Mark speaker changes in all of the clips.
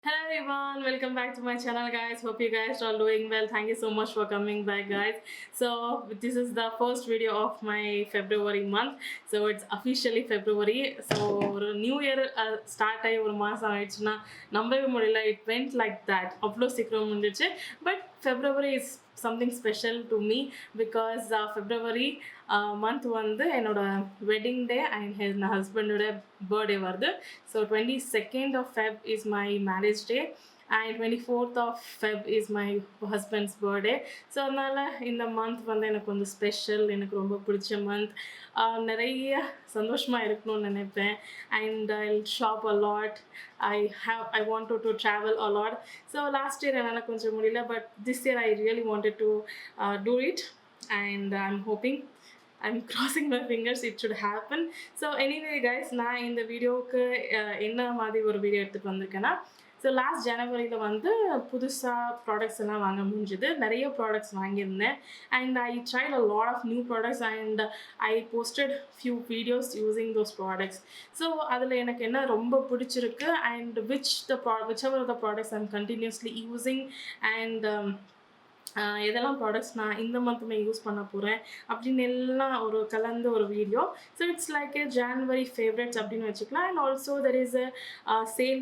Speaker 1: Hello everyone, welcome back to my channel guys. Hope you guys are doing well. Thank you so much for coming back guys. So this is the first video of my February month. So it's officially February. So ஒரு new year start ஆகி ஒரு மாதம் ஆயிடுச்சுன்னா நம்பவே முடியல. It went like that. அவ்வளோ சீக்கிரம் முடிஞ்சிச்சு. But February is something special to me because February month வந்து என்னோட வெட்டிங் டே அண்ட் என் ஹஸ்பண்டோட பர்த்டே வருது. So 22nd of Feb is my marriage day and 24th of Feb is my husband's birthday. So அதனால் இந்த month வந்து எனக்கு கொஞ்சம் special, எனக்கு ரொம்ப பிடிச்ச மந்த். நிறைய சந்தோஷமாக இருக்கணும்னு நினைப்பேன். And I shop a lot. I wanted to travel a lot. So last year என்னால் கொஞ்சம் முடியல, but this year I really wanted to do it and I'm hoping, I'm crossing my fingers it should happen. So anyway guys, நான் இந்த வீடியோவுக்கு என்ன மாதிரி ஒரு video எடுத்துகிட்டு வந்திருக்கேன்னா, ஸோ லாஸ்ட் ஜனவரியில் வந்து புதுசாக ப்ராடக்ட்ஸ் எல்லாம் வாங்க முடிஞ்சுது. நிறைய ப்ராடக்ட்ஸ் வாங்கியிருந்தேன் and I tried a lot of new products and I posted few videos using those products. So அதில் எனக்கு என்ன ரொம்ப பிடிச்சிருக்கு and which ever the products I'm continuously using and எதெல்லாம் ப்ராடக்ட்ஸ் நான் இந்த மந்த்துமே யூஸ் பண்ண போகிறேன் அப்படின்னு எல்லாம் ஒரு கலந்து ஒரு video. So it's like a January favourites அப்படின்னு வச்சுக்கலாம். And also there is a sale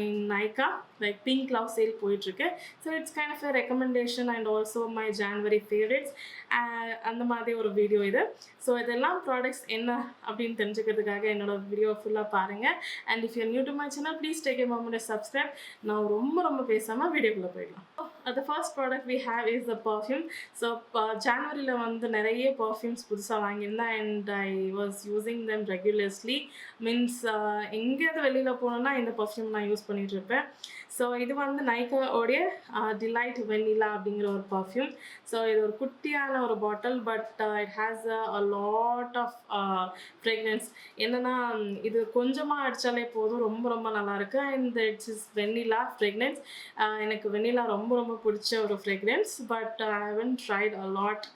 Speaker 1: in Nykaa, like pink love sale போயிட்டுருக்கு. So it's kind of a recommendation and also my January favourites அந்த மாதிரி ஒரு வீடியோ இது. ஸோ இதெல்லாம் products என்ன அப்படின்னு தெரிஞ்சுக்கிறதுக்காக என்னோட வீடியோ ஃபுல்லாக பாருங்கள். And if you new to my channel please take a moment subscribe. நான் ரொம்ப பேசாமல் வீடியோக்குள்ளே போயிடலாம். The first product we have is the perfume. So ஜான்வரியில் வந்து நிறைய பர்ஃப்யூம்ஸ் புதுசாக வாங்கியிருந்தேன் and I was using them regularly. Means எங்கேயாவது வெளியில் போனோன்னா இந்த பர்ஃப்யூம் நான் யூஸ் பண்ணிகிட்ருப்பேன். ஸோ இது வந்து நைக்காவோடைய டிலைட் வெண்ணிலா அப்படிங்கிற ஒரு பர்ஃப்யூம். ஸோ இது ஒரு குட்டியான ஒரு bottle, but it has a lot of fragrance. என்னென்னா இது கொஞ்சமாக அடித்தாலே போதும், ரொம்ப நல்லாயிருக்கு. And it's is vanilla fragrance. எனக்கு வெண்ணிலா ரொம்ப பிடிச்ச ஒரு fragrance, but I haven't tried a lot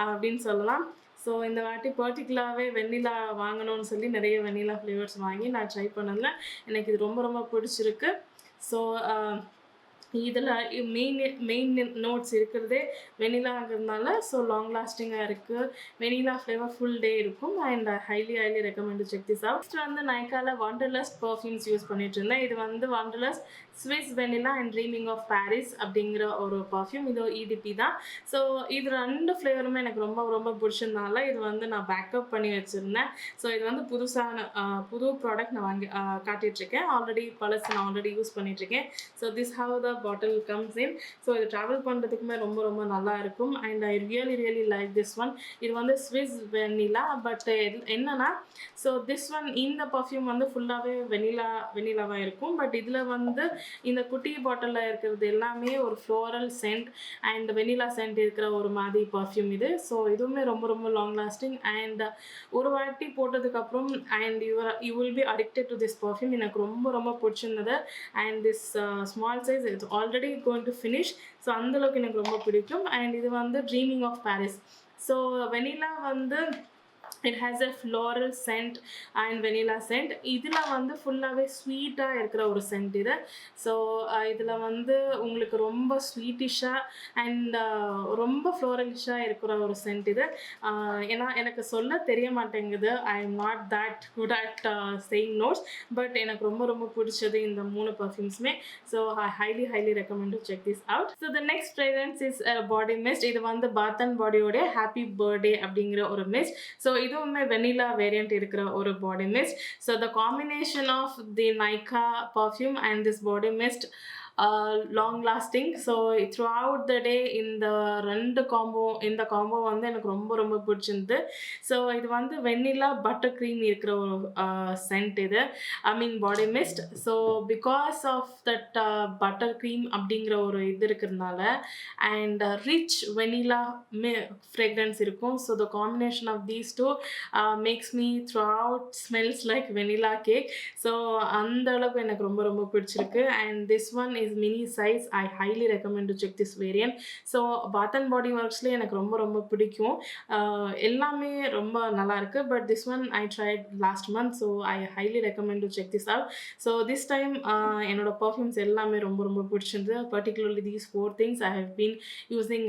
Speaker 1: அப்படின்னு சொல்லலாம். ஸோ இந்த வாட்டி பர்டிகுலராகவே வெண்ணிலா வாங்கணும்னு சொல்லி நிறைய வெண்ணிலா ஃப்ளேவர்ஸ் வாங்கி நான் ட்ரை பண்ணதில் எனக்கு இது ரொம்ப பிடிச்சிருக்கு. ஸோ இதில் மெயின் நோட்ஸ் இருக்கிறதே வெனிலாங்கிறதுனால ஸோ லாங் லாஸ்டிங்காக இருக்குது. வெனிலா ஃப்ளேவர் ஃபுல் டே இருக்கும் and highly recommend check this out. First வந்து நைக்காவில் வாண்டர்லஸ்ட் பர்ஃப்யூம்ஸ் யூஸ் பண்ணிட்டு இருந்தேன். இது வந்து Wanderlust Swiss vanilla and dreaming of Paris அப்படிங்கிற ஒரு பர்ஃப்யூம். இது இடிபி தான். ஸோ இது ரெண்டு ஃப்ளேவருமே எனக்கு ரொம்ப பிடிச்சதுனால இது வந்து நான் பேக்கப் பண்ணி வச்சுருந்தேன். ஸோ இது வந்து புது ப்ராடக்ட் நான் வாங்கி காட்டிகிட்ருக்கேன். ஆல்ரெடி பழசு நான் ஆல்ரெடி யூஸ் பண்ணிகிட்ருக்கேன். So this how the bottle comes in. So இது ட்ராவல் பண்ணுறதுக்குமே ரொம்ப நல்லா இருக்கும் and I really like this one. இது வந்து ஸ்விஸ் வெனிலா, பட் என்னன்னா ஸோ திஸ் ஒன் இந்த பர்ஃப்யூம் வந்து ஃபுல்லாகவே வெனிலாவாக இருக்கும். பட் இதில் வந்து இந்த குட்டி பாட்டிலில் இருக்கிறது எல்லாமே ஒரு floral scent and vanilla scent இருக்கிற ஒரு மாதிரி பர்ஃப்யூம் இது. ஸோ இதுவுமே ரொம்ப லாங் லாஸ்டிங் அண்ட் ஒரு வாட்டி போட்டதுக்கப்புறம் and you will be addicted to this perfume. எனக்கு ரொம்ப பிடிச்சிருந்தது and this small size it's already going to finish. So அந்தளவுக்கு எனக்கு ரொம்ப பிடிக்கும். அண்ட் இது வந்து dreaming of Paris. So vanilla வந்து it has a floral scent and vanilla scent. இதில் வந்து ஃபுல்லாகவே ஸ்வீட்டாக இருக்கிற ஒரு சென்ட் இது. ஸோ இதில் வந்து உங்களுக்கு ரொம்ப ஸ்வீட்டிஷாக அண்ட் ரொம்ப ஃப்ளோரலிஷாக இருக்கிற ஒரு சென்ட் இது. ஏன்னா எனக்கு சொல்ல தெரிய மாட்டேங்குது. I am not that good at saying notes, but எனக்கு ரொம்ப பிடிச்சது இந்த 3 பர்ஃப்யூம்ஸுமே. So I highly recommend to check this out. So the next fragrance is body mist. இது வந்து பாத் அண்ட் பாடியோடைய ஹாப்பி பர்த்டே அப்படிங்கிற ஒரு மிஸ்ட். ஸோ இதுவுமே வெனிலா வேரியண்ட் இருக்கிற ஒரு body mist. So the combination of the Nykaa perfume and this body mist long lasting. So throughout the டே இந்த combo வந்து எனக்கு ரொம்ப பிடிச்சிருந்து. ஸோ இது வந்து வெண்ணிலா பட்டர் க்ரீம் இருக்கிற ஒரு சென்ட் இது, I mean body mist. So because of that butter cream அப்படிங்கிற ஒரு இது இருக்கிறதுனால அண்ட் ரிச் வெனிலா ஃப்ரேக்ரன்ஸ் இருக்கும். So the combination of these two makes me throughout smells like vanilla cake. So அந்த அளவுக்கு எனக்கு ரொம்ப பிடிச்சிருக்கு. And this one is mini size. I highly recommend to check this variant. So Bath and Body Worksல எனக்கு ரொம்ப ரொம்ப பிடிக்கும். எல்லாமே ரொம்ப நல்லா இருக்கு. But this one I tried last month, so I highly recommend to check this out. So this time என்னோட perfumes எல்லாமே ரொம்ப ரொம்ப பிடிச்சிருந்தது. Particularly these 4 things I have been using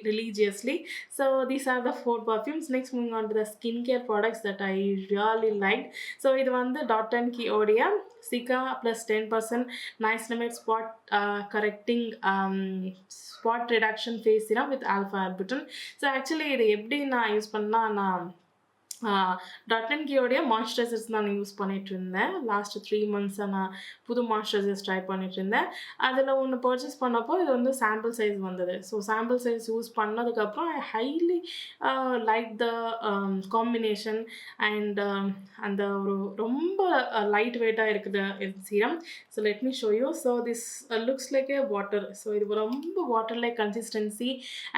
Speaker 1: religiously. So these are the 4 perfumes. Next, moving on to the skincare products that I really liked. So இது வந்து Dot & Key உடைய Cica plus 10% niacinamide spot correcting spot reduction face serum with alpha arbutin. So actually இது எப்படி நான் use பண்ணா நான் dot and கீயோடைய moisturisers நான் use பண்ணிட்டு இருந்தேன். லாஸ்ட் 3 மந்த்ஸாக நான் புது மாய்ஸ்சரைசர்ஸ் ட்ரை பண்ணிட்டு இருந்தேன். அதில் ஒன்று பர்ச்சேஸ் பண்ணப்போ இது வந்து சாம்பிள் சைஸ் வந்தது. ஸோ சாம்பிள் சைஸ் யூஸ் பண்ணதுக்கப்புறம் ஐ highly like the combination and அந்த ஒரு ரொம்ப லைட் வெயிட்டாக இருக்குது serum. So let me show you. So this looks like A water. So இது ரொம்ப வாட்டர் லைக் கன்சிஸ்டன்சி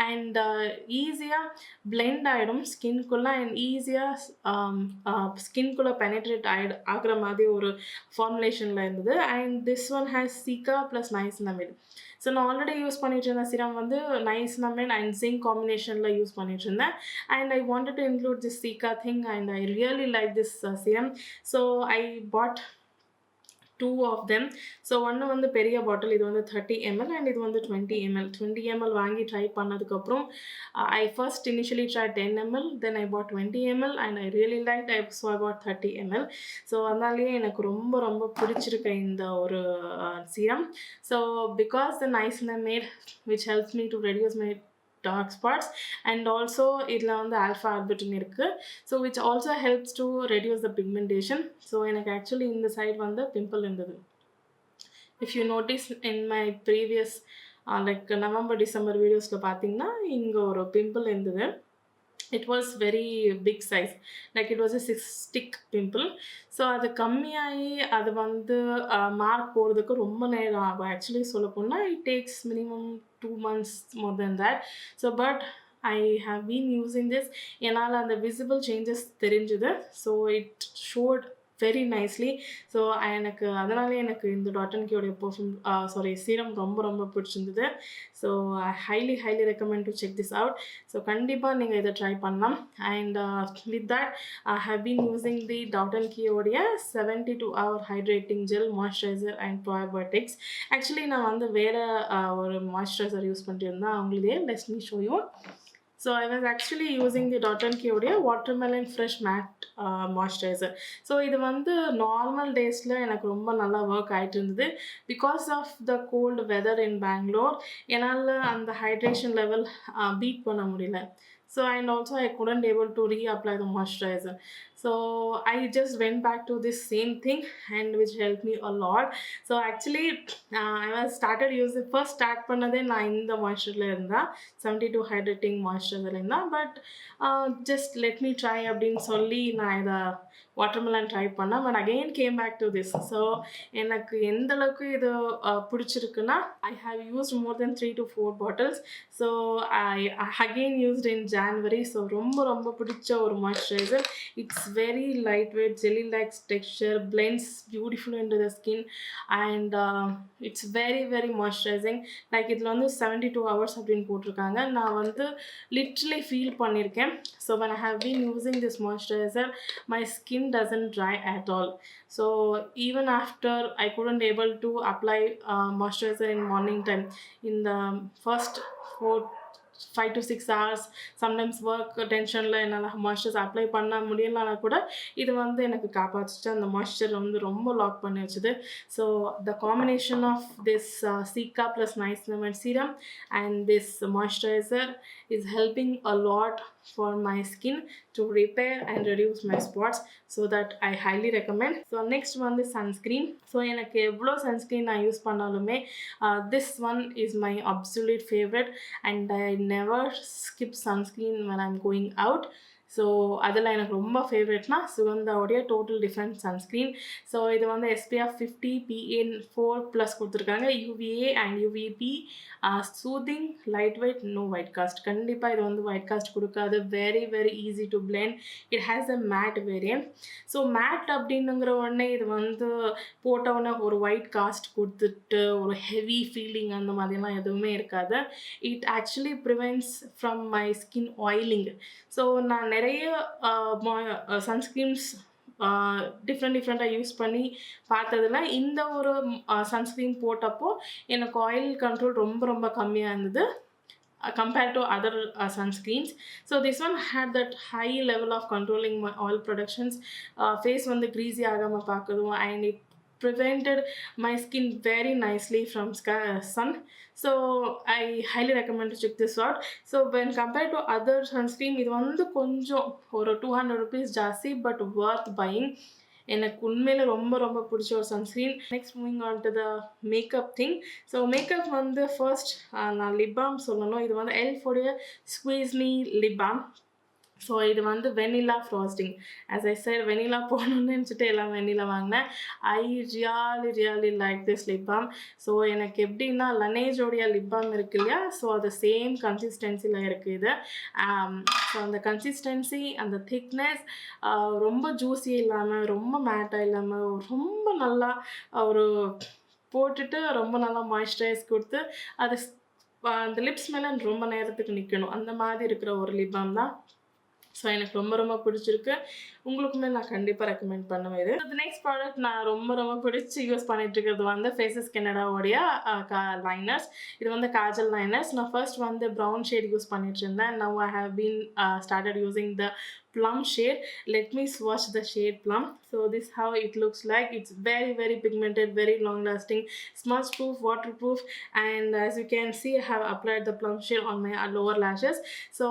Speaker 1: அண்ட் ஈஸியாக பிளெண்ட் ஆகிடும் ஸ்கின்குள்ளே அண்ட் ஈஸியாக ஸ்கின்குள்ளே பெனிட்ரேட் ஆகிற மாதிரி ஒரு ஃபார்முலேஷனில் இருந்தது. And this one has cica plus niacinamide. So நான் ஆல்ரெடி யூஸ் பண்ணிட்டு இருந்த சீரம் வந்து நைசினமைட் அண்ட் ஜிங்க் காம்பினேஷனில் யூஸ் பண்ணிட்டு இருந்தேன். And I wanted to include this cica thing and I really like this serum. So I bought 2 of them. So ஒன்று வந்து பெரிய பாட்டில், இது வந்து 30 ml அண்ட் இது வந்து 20 ml. 20 ml வாங்கி ட்ரை பண்ணதுக்கப்புறம் I first initially tried 10 ml, then I bought 20 ml and I really liked it, so I bought 30 ml. So அதனாலேயே எனக்கு ரொம்ப ரொம்ப பிடிச்சிருக்க இந்த ஒரு serum. So because the niacinamide which helps me to reduce my dark spots and also இதில் வந்து alpha arbutin இருக்குது. So which also helps to reduce the pigmentation. So எனக்கு ஆக்சுவலி இந்த சைட் வந்து பிம்பிள் இருந்தது. if you notice in my previous like November December வீடியோஸில் பார்த்தீங்கன்னா இங்கே ஒரு பிம்பிள் இருந்தது. it was very big size, like it was a 6 stick pimple. So அது கம்மியாகி அது வந்து மார்க் போகிறதுக்கு ரொம்ப நேரம் ஆகும். ஆக்சுவலி சொல்ல போனால் it takes minimum 2 months more than that. So but I have been using this, என்னால் அந்த visible changes தெரிஞ்சுது. So it showed very nicely. So எனக்கு அதனாலே எனக்கு இந்த டாட் அண்ட் கீயோடைய பர்ஃப்யூம் சீரம் ரொம்ப ரொம்ப பிடிச்சிருந்தது. So I highly recommend to check this out. So கண்டிப்பாக நீங்கள் இதை ட்ரை பண்ணலாம். And with that I have been using the Dot and கீயோடைய 72 hour hydrating gel moisturiser and probiotics. Actually நான் வந்து வேறு ஒரு மாய்ஸ்சரைசர் யூஸ் பண்ணிட்டு இருந்தேன். அவங்களே let me show you. So I was actually using the Dot & Key உடைய watermelon fresh matte moisturizer. So இது வந்து நார்மல் டேஸில் எனக்கு ரொம்ப நல்லா ஒர்க் ஆகிட்டு இருந்தது. Because of the cold weather in Bangalore என்னால் அந்த ஹைட்ரேஷன் லெவல் பீட் பண்ண முடியல. So and also I couldn't able to reapply the moisturizer. So I just went back to this same thing and which helped me a lot. So actually I was started using first start பண்ணதே நான் இந்த மாய்ஸ்சரைசர்ல இருந்தா 72 hydrating moisturizer இருந்தா. But just let me try அப்படின்னு சொல்லி நான் இதை watermelon try பண்ணேன். But again came back to this. So எனக்கு எந்த அளவுக்கு இது பிடிச்சிருக்குன்னா I have used more than 3 to 4 bottles. So I again used in January. So ரொம்ப ரொம்ப பிடிச்ச ஒரு moisturizer. It's very light weight, jelly like texture, blends beautiful into the skin and it's very moisturizing. Like இதில் வந்து 72 hours அப்படின்னு போட்டிருக்காங்க. நான் வந்து லிட்ரலி ஃபீல் பண்ணியிருக்கேன். So when I have been using this moisturizer, my skin doesn't dry at all. So even after I couldn't able to apply moisturizer in morning time, in the first 5 to 6 hours sometimes work டென்ஷனில் என்னால் moisturiser apply பண்ண முடியலனா கூட இது வந்து எனக்கு காப்பாற்றிச்சு. அந்த moisture வந்து ரொம்ப லாக் பண்ணி வச்சுது. So the combination of this cica plus niacinamide serum and this moisturiser is helping a lot for my skin to repair and reduce my spots. So that I highly recommend. So next one is sunscreen. So எனக்கு எவ்வளோ sunscreen நான் use பண்ணாலுமே this one is my absolute favorite and I never skip sunscreen when I'm going out. So அதில் எனக்கு ரொம்ப ஃபேவரட்னா சுகந்தாவுடைய total defence sunscreen. So இது வந்து SPF 50 PA++ கொடுத்துருக்காங்க. UVA and UVP soothing lightweight no white cast. கண்டிப்பாக இது வந்து ஒயிட் காஸ்ட் கொடுக்காது. Very very easy to blend. It has a matte variant. So matte அப்படின்னுங்கிற உடனே இது வந்து போட்டவுடனே ஒரு ஒயிட் காஸ்ட் கொடுத்துட்டு ஒரு ஹெவி ஃபீலிங் அந்த மாதிரிலாம் எதுவுமே இருக்காது. It actually prevents from my skin oiling. So நான் நிறைய சன்ஸ்க்ரீன்ஸ் டிஃப்ரெண்ட்டாக யூஸ் பண்ணி பார்த்ததில் இந்த ஒரு சன்ஸ்க்ரீன் போட்டப்போ எனக்கு ஆயில் கண்ட்ரோல் ரொம்ப ரொம்ப கம்மியாக இருந்தது compared to other sunscreens. So this one had that high level of controlling my oil productions. Face வந்து greasy ஆகாம பார்க்குதும், and it prevented my skin very nicely from sun. So I highly recommend to check this out. So when compared to other sunscreen, இது வந்து கொஞ்சம் ஒரு 200 rupees ஜாஸ்தி, but worth buying. எனக்கு உண்மையில் ரொம்ப ரொம்ப பிடிச்ச ஒரு sunscreen. Next moving on to the makeup thing. So makeup வந்து ஃபர்ஸ்ட் நான் லிப் பாம் சொல்லணும். இது வந்து எல்ஃபோடைய squeeze me lip balm. So இது வந்து vanilla frosting. As I said vanilla போகணுன்னு நினச்சிட்டு எல்லாம் வெனிலா வாங்கினேன். I really like this lip balm. So எனக்கு எப்படின்னா லனேஜோடைய லிப் பாம் இருக்கு இல்லையா, ஸோ அது சேம் கன்சிஸ்டன்சியில் இருக்குது இது. ஸோ அந்த கன்சிஸ்டன்சி, அந்த திக்னஸ் ரொம்ப ஜூஸியாக இல்லாமல் ரொம்ப மேட்டாக இல்லாமல் ரொம்ப நல்லா ஒரு போட்டுட்டு ரொம்ப நல்லா மாய்ஸ்சரைஸ் கொடுத்து அது அந்த லிப்ஸ் மேலே ரொம்ப நேரத்துக்கு நிற்கணும். அந்த மாதிரி இருக்கிற ஒரு லிப் பாம் தான். ஸோ எனக்கு ரொம்ப ரொம்ப பிடிச்சிருக்கு. உங்களுக்குமே நான் கண்டிப்பாக ரெக்கமெண்ட் பண்ணுவேன் இது. த நெக்ஸ்ட் ப்ராடக்ட் நான் ரொம்ப ரொம்ப பிடிச்சி யூஸ் பண்ணிட்டு இருக்கிறது வந்து ஃபேஸஸ் கனடாவோடைய லைனர்ஸ். இது வந்து காஜல் லைனர்ஸ். நான் ஃபர்ஸ்ட் வந்து ப்ரௌன் ஷேட் யூஸ் பண்ணிட்டு இருந்தேன். Now I have been started using the plum shade. Let me swatch the shade plum. So this is how it looks like. It's very very pigmented, very long lasting, smudge proof, waterproof, and as you can see I have applied the plum shade on my lower lashes. So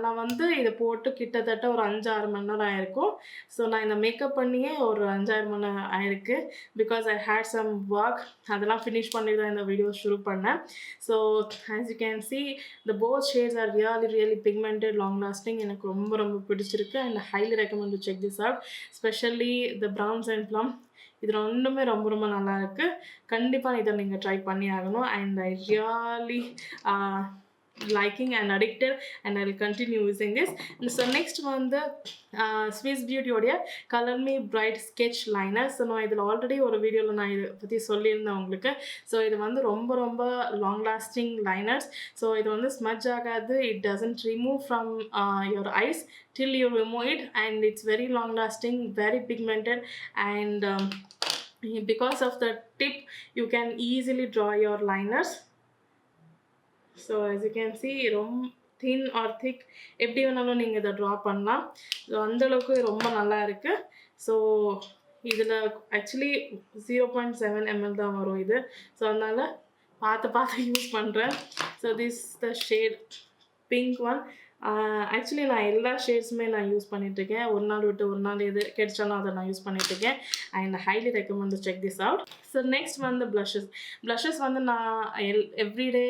Speaker 1: நான் வந்து இதை போட்டு கிட்டத்தட்ட ஒரு 5-6 மணி நேரம் ஆயிருக்கும். So நான் இந்த மேக்கப் பண்ணியே ஒரு 5-6 மணி நேரம் ஆயிருக்கு. Because I had some work, அதெல்லாம் ஃபினிஷ் பண்ணி தான் இந்த வீடியோ ஷுரு பண்ணேன். So as you can see the both shades are really pigmented, long lasting. எனக்கு ரொம்ப ரொம்ப பிடிச்சிருக்கு. And I highly recommend to check this out, especially the browns and plum. இது ரெண்டுமே ரொம்ப ரொம்ப நல்லா இருக்கு. கண்டிப்பாக இதை நீங்கள் ட்ரை பண்ணி ஆகணும். And I really liking and addicted, and I will continue using this. And so next one the Swiss Beauty odia Color Me Bright Sketch Liner. So நான் இதில் ஆல்ரெடி ஒரு வீடியோவில் நான் இதை பற்றி சொல்லியிருந்தேன் உங்களுக்கு. ஸோ இது வந்து ரொம்ப ரொம்ப லாங் லாஸ்டிங் லைனர்ஸ். ஸோ இது வந்து ஸ்மட்ச் ஆகாது. It doesn't remove from your eyes till you remove it, and it's very long lasting, very pigmented, and because of the tip you can easily draw your liners. So as you can see ரொம்ப thin or thick எப்படி வேணாலும் நீங்கள் இதை draw பண்ணலாம். So அந்தளவுக்கு ரொம்ப நல்லா இருக்குது. ஸோ இதில் ஆக்சுவலி 0.7 ml தான் வரும் இது. ஸோ அதனால் பார்த்து யூஸ் பண்ணுறேன். So this the shade pink one. Actually நான் எல்லா ஷேட்ஸுமே நான் யூஸ் பண்ணிகிட்ருக்கேன். ஒரு நாள் விட்டு ஒரு நாள் எது கிடைச்சாலும் அதை நான் யூஸ் பண்ணிகிட்ருக்கேன். And highly recommend to check this out. So next வந்து ப்ளஷஸ் வந்து நான் எவ்ரிடே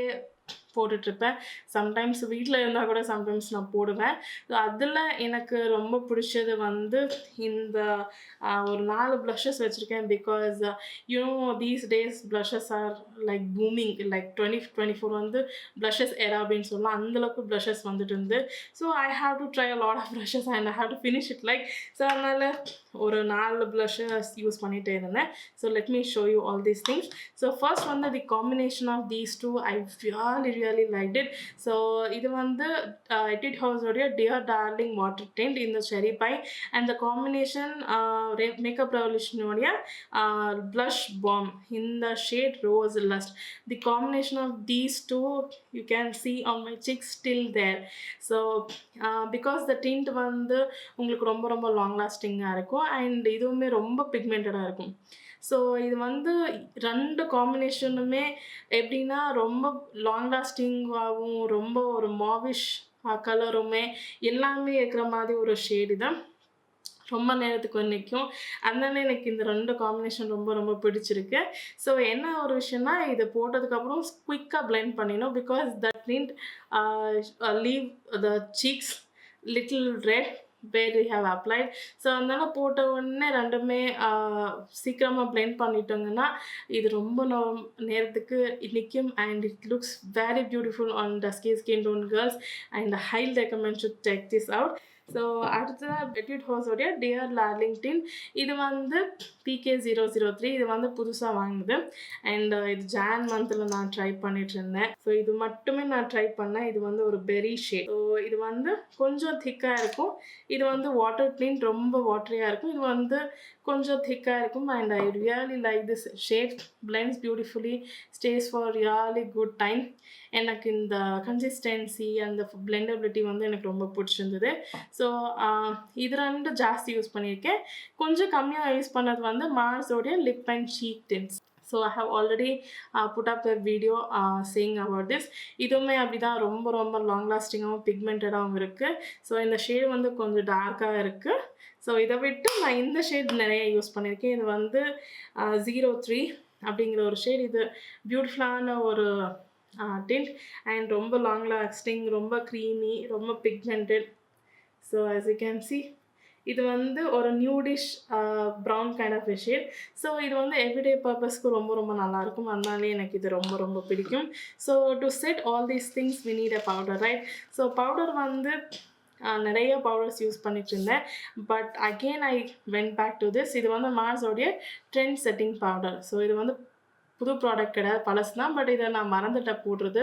Speaker 1: போட்டுட்ருப்பேன். சம்டைம்ஸ் வீட்டில் இருந்தால் கூட சம்டைம்ஸ் நான் போடுவேன். ஸோ அதில் எனக்கு ரொம்ப பிடிச்சது வந்து இந்த ஒரு 4 ப்ளஷஸ் வச்சுருக்கேன். Because these days blushes are like booming. Like 2024 வந்து ப்ளஷஸ் எரா அப்படின்னு சொல்லலாம். அந்தளவுக்கு ப்ளஷஸ் வந்துட்டு இருந்து. So I have to try a lot of blushes and I have to finish it like. So அதனால் ஒரு 4 ப்ளஷஸ் யூஸ் பண்ணிகிட்டே இருந்தேன். So let me show you all these things. So first வந்து the combination of these two I really liked it. So இது வந்து Etude House உடைய Dear Darling Water Tint in the Cherry Pie, and the combination Makeup Revolution உடைய Blush Bomb in the shade Rose Lust. The combination of these two you can see on my cheeks still there. So because the tint வந்து உங்களுக்கு ரொம்ப ரொம்ப long லாஸ்டிங்காக இருக்கும், and இதுவுமே ரொம்ப பிக்மெண்டடாக இருக்கும். So இது வந்து 2 காம்பினேஷனுமே எப்படின்னா ரொம்ப லாங் லாஸ்டிங்காகவும் ரொம்ப ஒரு மாவிஷ் கலருமே எல்லாமே இருக்கிற மாதிரி ஒரு ஷேடு தான். ரொம்ப நேரத்துக்கு நிற்கும். அதனால எனக்கு இந்த 2 காம்பினேஷன் ரொம்ப ரொம்ப பிடிச்சிருக்கு. ஸோ என்ன ஒரு விஷயம்னா இதை போட்டதுக்கப்புறம் குயிக்காக பிளெண்ட் பண்ணிடணும். Because that tint leave the cheeks little red where we have applied. So அதனால போட்ட உடனே ரெண்டுமே சீக்கிரமாக பிளெண்ட் பண்ணிட்டோங்கன்னா இது ரொம்ப நேரத்துக்கு நிற்கும் and it looks very beautiful on dusky skin tone girls and highly recommend to check this out. So அடுத்ததாக பெட்யூட் ஹவுஸோடைய டியர் லார்லிங்டன். இது வந்து PK003. இது வந்து புதுசாக வாங்குது அண்ட் இது ஜான் மந்தில் நான் ட்ரை பண்ணிட்டு இருந்தேன். ஸோ இது மட்டுமே நான் ட்ரை பண்ணேன். இது வந்து ஒரு பெரி ஷேட். ஸோ இது வந்து கொஞ்சம் திக்காக இருக்கும். இது வந்து வாட்டர் க்ளீன், ரொம்ப வாட்டரியாக இருக்கும். இது வந்து கொஞ்சம் திக்காக இருக்கும் and I really like this shade. Blends beautifully, stay for really good time. எனக்கு இந்த கன்சிஸ்டன்சி அந்த பிளெண்டபிலிட்டி வந்து எனக்கு ரொம்ப பிடிச்சிருந்தது. ஸோ இது ரெண்டு ஜாஸ்தி யூஸ் பண்ணியிருக்கேன். கொஞ்சம் கம்மியாக யூஸ் பண்ணது வந்து மார்ஸோடைய lip and cheek tints. So I have already put up a video saying about this. இதுவுமே அப்படி தான் ரொம்ப ரொம்ப லாங் லாஸ்டிங்காகவும் பிக்மெண்டடாகவும் இருக்குது. ஸோ இந்த ஷேட் வந்து கொஞ்சம் டார்க்காக இருக்குது. ஸோ இதை விட்டு நான் இந்த ஷேட் நிறைய யூஸ் பண்ணியிருக்கேன். இது வந்து 03 அப்படிங்கிற ஒரு ஷேட். இது பியூட்டிஃபுல்லான ஒரு டிண்ட் அண்ட் ரொம்ப லாங் லாஸ்டிங், ரொம்ப க்ரீமி, ரொம்ப pigmented. So as you can see இது வந்து ஒரு nudish brown kind of shade. So இது வந்து எவ்ரிடே பர்பஸ்க்கு ரொம்ப ரொம்ப நல்லாயிருக்கும். அதனாலே எனக்கு இது ரொம்ப ரொம்ப பிடிக்கும். So to set all these things we need a powder, right? So powder வந்து நிறைய பவுடர்ஸ் யூஸ் பண்ணிட்டு இருந்தேன். But again I went back to this. இது வந்து மார்ஸோடைய ட்ரெண்ட் செட்டிங் பவுடர். ஸோ இது வந்து புது ப்ராடக்ட் கிடையாது, பழசு தான். பட் இதை நான் மறந்துட்டேன் போடுறது.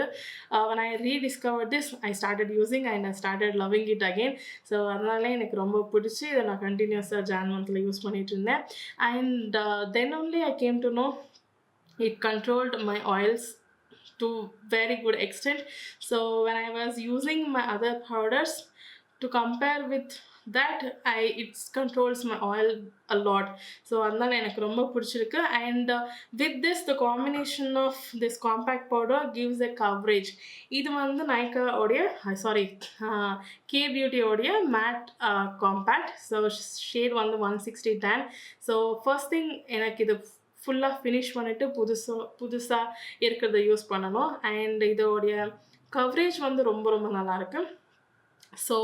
Speaker 1: when I rediscovered this, I started using and I started loving it again. So அதனால எனக்கு ரொம்ப பிடிச்சி இதை நான் கண்டினியூஸாக ஜான் மந்தில் யூஸ் பண்ணிட்டு இருந்தேன். And then only I came to know it controlled my oils to very good extent. So when I was using my other powders to compare with that, it controls my oil a lot. So அதனால எனக்கு ரொம்ப பிடிச்சிருக்கு. And with this, the combination of this compact powder gives a coverage. இது வந்து நைக்கா உடைய K Beauty உடைய matte compact. So shade வந்து 160 tan. So first thing எனக்கு இது ஃபுல்லாக ஃபினிஷ் பண்ணிவிட்டு புதுசாக இருக்கிறத யூஸ் பண்ணணும். அண்ட் இதோடைய கவரேஜ் வந்து ரொம்ப ரொம்ப நல்லாயிருக்கு. So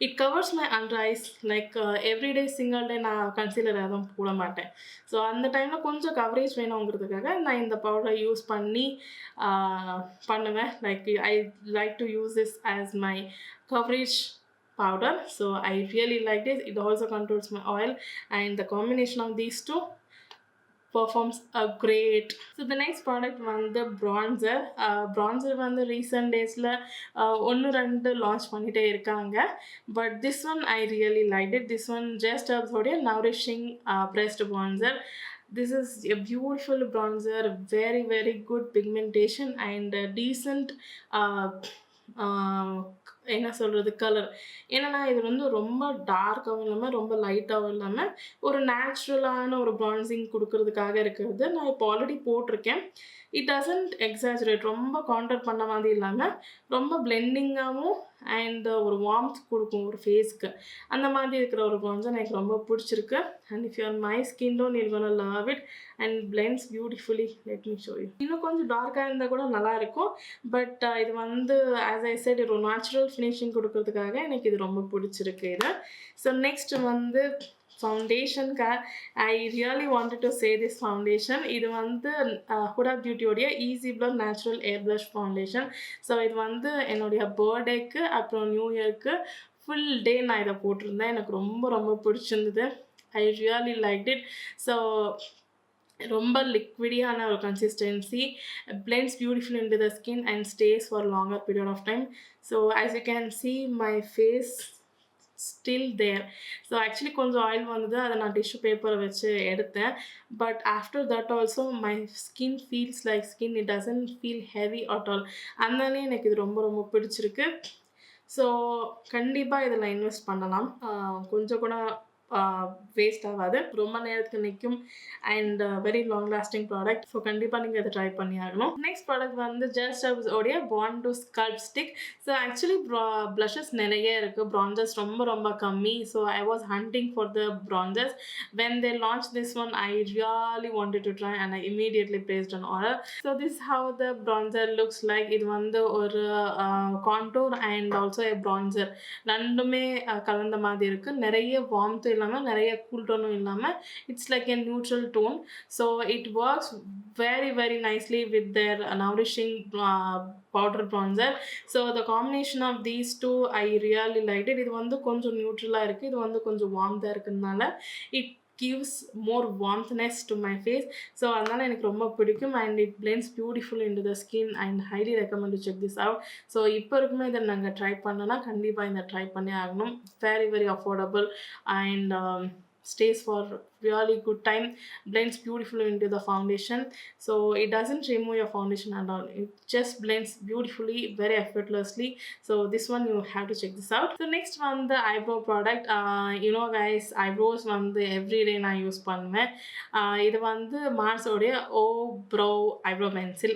Speaker 1: it covers my under eyes. Like everyday single day நான் கன்சீலர் எதுவும் போட மாட்டேன். ஸோ அந்த டைமில் கொஞ்சம் கவரேஜ் வேணுங்கிறதுக்காக நான் இந்த பவுடரை யூஸ் பண்ணி பண்ணுவேன். Like I like to use this as my coverage powder. So I really like this. It also controls my oil and the combination of these two performs a great. So the next product வந்து bronzer. Bronzer வந்து recent daysல ஒன்று ரெண்டு launch பண்ணிட்டே இருக்காங்க. But this one I really liked it. This one Just Herbs உடைய nourishing pressed bronzer. This is a beautiful bronzer, very very good pigmentation and decent என்ன சொல்கிறது colour. ஏன்னா இது வந்து ரொம்ப டார்க்காகவும் இல்லாமல் ரொம்ப லைட்டாகவும் இல்லாமல் ஒரு நேச்சுரலான ஒரு ப்ரான்சிங் கொடுக்கறதுக்காக இருக்கிறது. நான் இப்போ ஆல்ரெடி போட்டிருக்கேன். இட் டசன்ட் எக்ஸாஜரேட், ரொம்ப கான்ட்ராக்ட் பண்ண மாதிரி இல்லாமல் ரொம்ப பிளெண்டிங்காகவும் அண்ட் ஒரு வார்ம்த் கொடுக்கும் ஒரு ஃபேஸ்க்கு. அந்த மாதிரி இருக்கிற ஒரு ப்ரான்சர் எனக்கு ரொம்ப பிடிச்சிருக்கு. And if you're my skin tone you gonna love it and blends beautifully. Let me show you. இன்னும் கொஞ்சம் டார்க்காக இருந்தால் கூட நல்லாயிருக்கும். பட் இது வந்து ஆஸ் ஐ செட் ஒரு நேச்சுரல் ஃபினிஷிங் கொடுக்கறதுக்காக எனக்கு இது ரொம்ப பிடிச்சிருக்கு இது. ஸோ நெக்ஸ்ட் வந்து ஃபவுண்டேஷனுக்கு I really wanted to say this foundation. இது வந்து ஹுடா பியூட்டியோடைய easy blur natural air blush foundation. So இது வந்து என்னுடைய பர்த்டேக்கு அப்புறம் நியூ இயர்க்கு ஃபுல் டே நான் இதை போட்டிருந்தேன். எனக்கு ரொம்ப ரொம்ப பிடிச்சிருந்தது. ஐ ரியலி லைக் இட். ஸோ ரொம்ப லிக்விடியான ஒரு consistency, blends beautifully into the skin and stays for a longer period of time. So as you can see my face still there. So actually கொஞ்சம் ஆயில் வந்தது, அதை நான் டிஷ்யூ பேப்பரை வச்சு எடுத்தேன். But after that also my skin feels like skin, it doesn't feel heavy at all. அதனாலே எனக்கு இது ரொம்ப ரொம்ப பிடிச்சிருக்கு. ஸோ கண்டிப்பாக இதில் இன்வெஸ்ட் பண்ணலாம். கொஞ்சம் கூட வேஸ்ட் ஆகாது, ரொம்ப நேரத்துக்கு நிற்கும் and very long lasting product. So கண்டிப்பாக நீங்கள் அதை ட்ரை பண்ணி ஆகணும். நெக்ஸ்ட் ப்ராடக்ட் வந்து ஜஸ்ட் உடைய bond to sculpt stick. So actually blushes நிறைய இருக்குது, ப்ரான்சஸ் ரொம்ப ரொம்ப கம்மி. So I was hunting for the bronzers. when they launched this one, I really wanted to try and I immediately placed an order. So this is how the bronzer looks like. இது வந்து ஒரு contour and also a bronzer ரெண்டுமே கலந்த மாதிரி இருக்கு. நிறைய warmth இல்லாம நிறைய cool tone இல்லாம it's like a neutral tone. So it works very very nicely with their nourishing powder bronzer. So the combination of these two I really liked it. இது வந்து கொஞ்சம் நியூட்ரலா இருக்கு, இது வந்து கொஞ்சம் வார்ம்தா இருக்குனால it gives more warmthness to my face. So அதனால எனக்கு ரொம்ப பிடிக்கும் and it blends beautifully into the skin and highly recommend to check this out. So இப்போ இருக்குமே இதை நாங்கள் ட்ரை பண்ணனா கண்டிப்பாக இந்த ட்ரை பண்ணி ஆகணும். very very affordable and stays for really good time, blends beautifully into the foundation. So it doesn't remove your foundation at all, it just blends beautifully very effortlessly. So this one you have to check this out. So next one the eyebrow product. You know guys, eyebrows வந்து everyday நான் use பண்ணுவேன். இது வந்து Mars உடைய brow eyebrow pencil.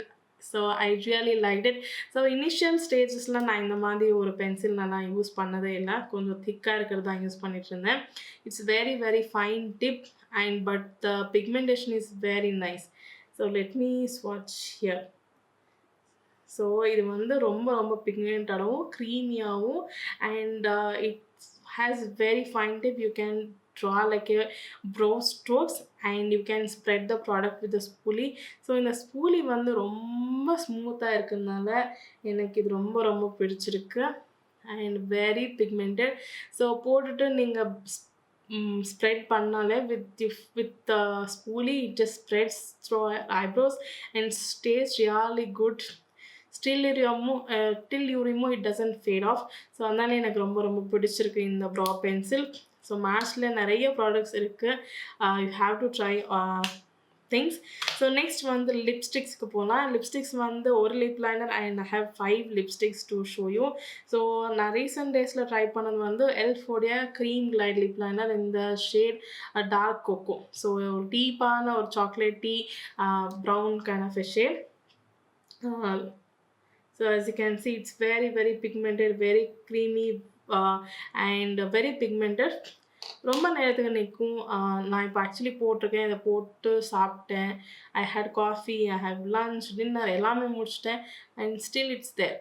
Speaker 1: So I really liked it. So initial stagesல நான் இந்த மாதிரி ஒரு பென்சில் நான் யூஸ் பண்ணதே இல்லை, கொஞ்சம் திக்காக இருக்கிறது தான் யூஸ் பண்ணிட்டு இருந்தேன். It's very very fine tip and but the pigmentation is very nice. So let me swatch here. So இது வந்து ரொம்ப ரொம்ப பிக்மெண்டடாகவும் க்ரீமியாகவும் and it has very fine tip. You can draw like a brow strokes and you can spread the product with the spoolie. So இந்த spoolie வந்து ரொம்ப ஸ்மூத்தாக இருக்கிறதுனால எனக்கு இது ரொம்ப ரொம்ப பிடிச்சிருக்கு and very pigmented. ஸோ போட்டுட்டு நீங்கள் spread பண்ணாலே with the spoolie it just spreads through eyebrows and stays really good till you remove it doesn't fade off. So அதனால எனக்கு ரொம்ப ரொம்ப பிடிச்சிருக்கு இந்த ப்ரா பென்சில். ஸோ மார்ஸில் நிறைய ப்ராடக்ட்ஸ் இருக்குது, you have to try things. So next வந்து லிப்ஸ்டிக்ஸ்க்கு போகலாம். லிப்ஸ்டிக்ஸ் வந்து ஒரு lip liner and I have 5 lipsticks to show you. So நான் ரீசெண்ட் டேஸில் ட்ரை பண்ணது வந்து எல்ஃபோடைய க்ரீம் கிளைட் லிப் லைனர் இந்த ஷேட் டார்க் கொக்கோ. ஸோ ஒரு டீப்பான ஒரு chocolatey brown kind of a shade. So as you can see it's very very pigmented, very creamy and very pigmented. ரொம்ப நேரத்துக்கு நிற்கும். நான் இப்போ ஆக்சுவலி போட்டிருக்கேன், இதை போட்டு சாப்பிட்டேன். I had coffee, I have lunch, dinner எல்லாமே முடிச்சிட்டேன் and still it's there.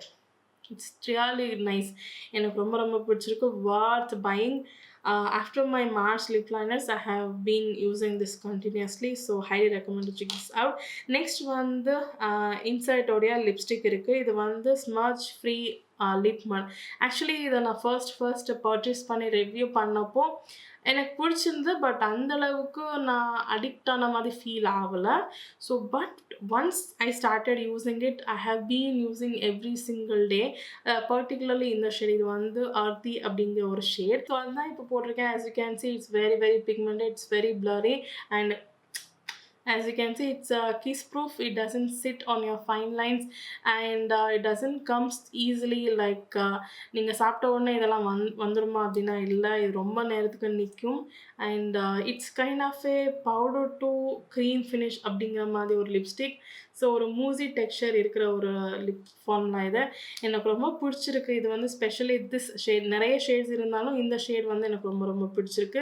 Speaker 1: It's really nice, எனக்கு ரொம்ப ரொம்ப பிடிச்சிருக்கு, worth buying. After my Mars lip liners I have been using this continuously, so highly recommend to check this out. Next வந்து Insight உடைய lipstick இருக்குது. இது வந்து smudge free lip mark. Actually இதை நான் ஃபர்ஸ்ட் பர்ச்சேஸ் பண்ணி ரிவ்யூ பண்ணப்போ எனக்கு பிடிச்சிருந்து, பட் அந்தளவுக்கு நான் அடிக்ட் ஆன மாதிரி ஃபீல் ஆகலை. So but once I started using it I have been using every single day. Particularly இந்த ஷேட், இது வந்து அர்த்தி அப்படிங்கிற ஒரு ஷேட். ஸோ அதுதான் இப்போ போட்டிருக்கேன். as you can see it's very very pigmented, it's very blurry and as you can see it's kiss proof. It doesn't sit on your fine lines and it doesn't comes easily like நீங்கள் சாப்பிட்ட உடனே இதெல்லாம் வந்துடுமா அப்படின்னா இல்லை, இது ரொம்ப நேரத்துக்கு நிற்கும் and it's kind of a powder to cream finish அப்படிங்கிற மாதிரி ஒரு லிப்ஸ்டிக். ஸோ ஒரு மூசி டெக்ஸ்சர் இருக்கிற ஒரு லிப் ஃபார்ம்லாம் இது எனக்கு ரொம்ப பிடிச்சிருக்கு. இது வந்து ஸ்பெஷலி திஸ் ஷேட், நிறைய ஷேட்ஸ் இருந்தாலும் இந்த ஷேட் வந்து எனக்கு ரொம்ப ரொம்ப பிடிச்சிருக்கு.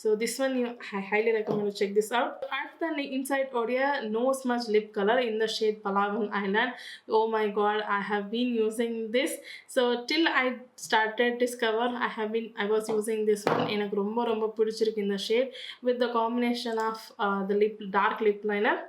Speaker 1: So this one I highly recommend to check this out. அடுத்த இன்சைட் உடைய நோ ஸ்மச் லிப் கலர் இந்த shade Palawan island. Oh my God, I have been using this. So till I started discover I was using this one. எனக்கு ரொம்ப ரொம்ப பிடிச்சிருக்கு இந்த shade with the combination of the dark lip liner.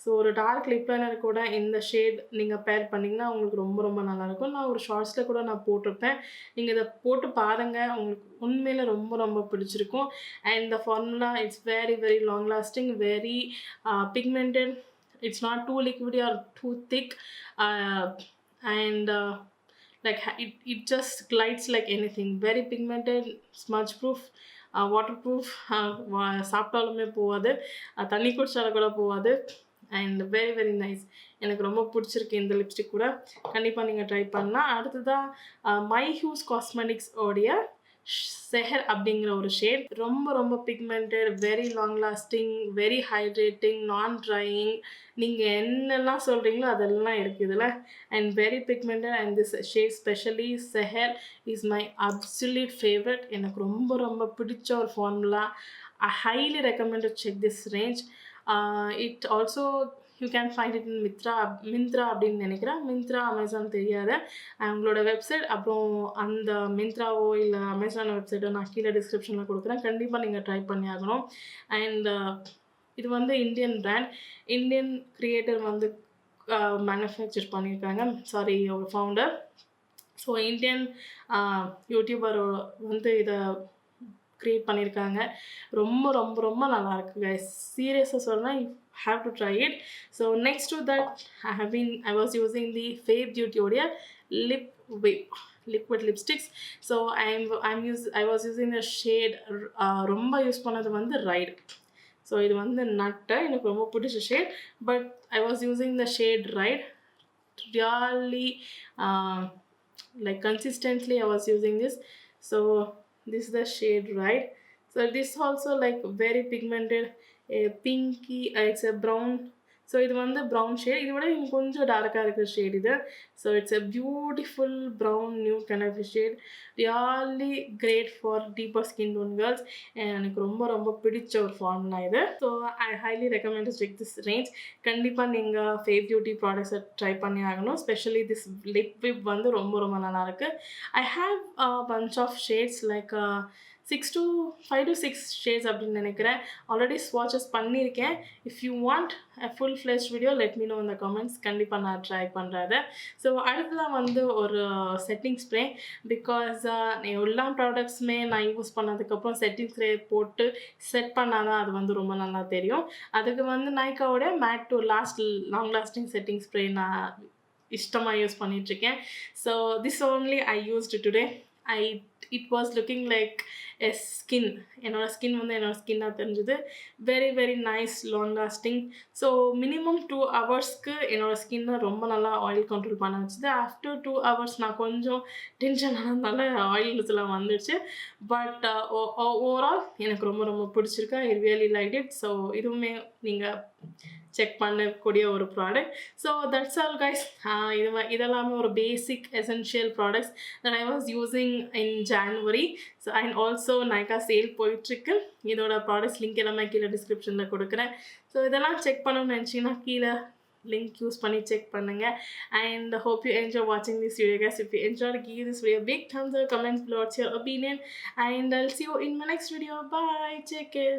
Speaker 1: So ஒரு dark lip liner கூட இந்த shade நீங்கள் பேர் பண்ணிங்கன்னா உங்களுக்கு ரொம்ப ரொம்ப நல்லாயிருக்கும். நான் ஒரு ஷார்ட்ஸில் கூட நான் போட்டிருப்பேன், நீங்கள் இதை போட்டு பாருங்கள், உங்களுக்கு உண்மையில் ரொம்ப ரொம்ப பிடிச்சிருக்கும். And the formula it's very very long lasting, very pigmented, it's not too liquidy or too thick and like it just glides like anything. Very pigmented, smudge proof, waterproof, சாப்பிட்டாலுமே போகாது, தண்ணி குடிச்சாலும் கூட போகாது and very very nice. எனக்கு ரொம்ப பிடிச்சிருக்கு இந்த lipstick கூட, கண்டிப்பாக நீங்கள் ட்ரை பண்ணலாம். அடுத்ததாக மை ஹூஸ் காஸ்மெட்டிக்ஸ் உடைய செஹர் அப்படிங்கிற ஒரு ஷேட். ரொம்ப ரொம்ப pigmented, very long lasting, very hydrating, நான் ட்ரையிங், நீங்கள் என்னெல்லாம் சொல்கிறீங்களோ அதெல்லாம் இருக்குது இதில். And very pigmented and this shade specially Chahar is my absolute favourite. எனக்கு ரொம்ப ரொம்ப பிடிச்ச ஒரு formula. I highly recommend to check this range. It also you can find it in Myntra அப்படின்னு நினைக்கிறேன். மிந்த்ரா, அமேசான் தெரியாது. அவங்களோட வெப்சைட் அப்புறம் அந்த மிந்த்ராவோ இல்லை அமேசான் வெப்சைட்டோ நான் கீழே டிஸ்கிரிப்ஷனில் கொடுக்குறேன். கண்டிப்பாக நீங்கள் ட்ரை பண்ணி ஆகணும். அண்ட் இது வந்து இந்தியன் பிராண்ட். இந்தியன் கிரியேட்டர் வந்து மேனுஃபேக்சர் பண்ணியிருக்காங்க. சாரி, ஒரு ஃபவுண்டர். ஸோ இந்தியன் யூடியூபர் வந்து இதை க்ரியேட் பண்ணியிருக்காங்க. ரொம்ப ரொம்ப ரொம்ப நல்லாயிருக்கு கைஸ். சீரியஸாக சொல்கிறேன், you have to try it. So next to that I was using the Fav பியூட்டியோடைய liquid lipsticks. So I was using the shade, ரொம்ப யூஸ் பண்ணது வந்து ரைட். ஸோ இது வந்து நட்டை, எனக்கு ரொம்ப பிடிச்ச shade. But I was using the shade right. Really like consistently I was using this. So this is the shade right. So this also like very pigmented, a pinky, it's a brown. So இது வந்து brown shade. இதை விட இன்னும் கொஞ்சம் டார்க்காக இருக்கிற shade இது. So it's a beautiful brown nude kind of a shade. Really great for deeper skin tone girls. எனக்கு ரொம்ப ரொம்ப பிடிச்ச ஒரு ஃபார்முலா இது. So I highly recommend to check this range. கண்டிப்பாக நீங்கள் ஃபேவ் பியூட்டி ப்ராடக்ட்ஸை ட்ரை பண்ணி ஆகணும். ஸ்பெஷலி திஸ் லிப் விப் வந்து ரொம்ப ரொம்ப நல்லாயிருக்கு. I have a bunch of shades like 5 to 6 shades அப்படின்னு நினைக்கிறேன். ஆல்ரெடி ஸ்வாட்சஸ் பண்ணியிருக்கேன். If you want a full fledged video let me know in the comments. கண்டிப்பாக நான் ட்ரை பண்ணுறது. ஸோ அடுத்ததான் வந்து ஒரு செட்டிங் ஸ்ப்ரே. பிகாஸ் எல்லா ப்ராடக்ட்ஸுமே நான் யூஸ் பண்ணதுக்கப்புறம் செட்டிங் ஸ்ப்ரே போட்டு செட் பண்ணால் தான் அது வந்து ரொம்ப நல்லா தெரியும். அதுக்கு வந்து நைக்காவோட matte to long lasting setting spray நான் இஷ்டமாக யூஸ் பண்ணிகிட்ருக்கேன். So this only I used today. it was looking like a skin. என்னோட ஸ்கின் வந்து என்னோட ஸ்கின்னாக தெரிஞ்சுது. Very very nice, long lasting. So minimum 2 ஹவர்ஸ்க்கு என்னோடய ஸ்கின்னை ரொம்ப நல்லா ஆயில் கண்ட்ரோல் பண்ண வச்சுது. ஆஃப்டர் 2 ஹவர்ஸ் நான் கொஞ்சம் டென்ஷன் ஆனதுனால ஆயில்ஸ்லாம் வந்துடுச்சு. பட் ஓவரால் எனக்கு ரொம்ப ரொம்ப பிடிச்சிருக்கு. I really like it. So இதுவுமே நீங்கள் செக் பண்ணக்கூடிய ஒரு product. So that's all guys. இதெல்லாமே ஒரு basic essential products that I was using in January. So and also Nykaa sale போயிட்டுருக்கு. இதோட ப்ராடக்ட்ஸ் லிங்க் எல்லாமே கீழே டிஸ்கிரிப்ஷனில் கொடுக்குறேன். ஸோ இதெல்லாம் செக் பண்ணணும்னு நினச்சிங்கன்னா கீழே லிங்க் யூஸ் பண்ணி செக் பண்ணுங்கள். And hope you enjoy watching this video guys. If you enjoyed, give this video a big thumbs up, comment below what's your opinion, and I'll see you in my next video. Bye, take care.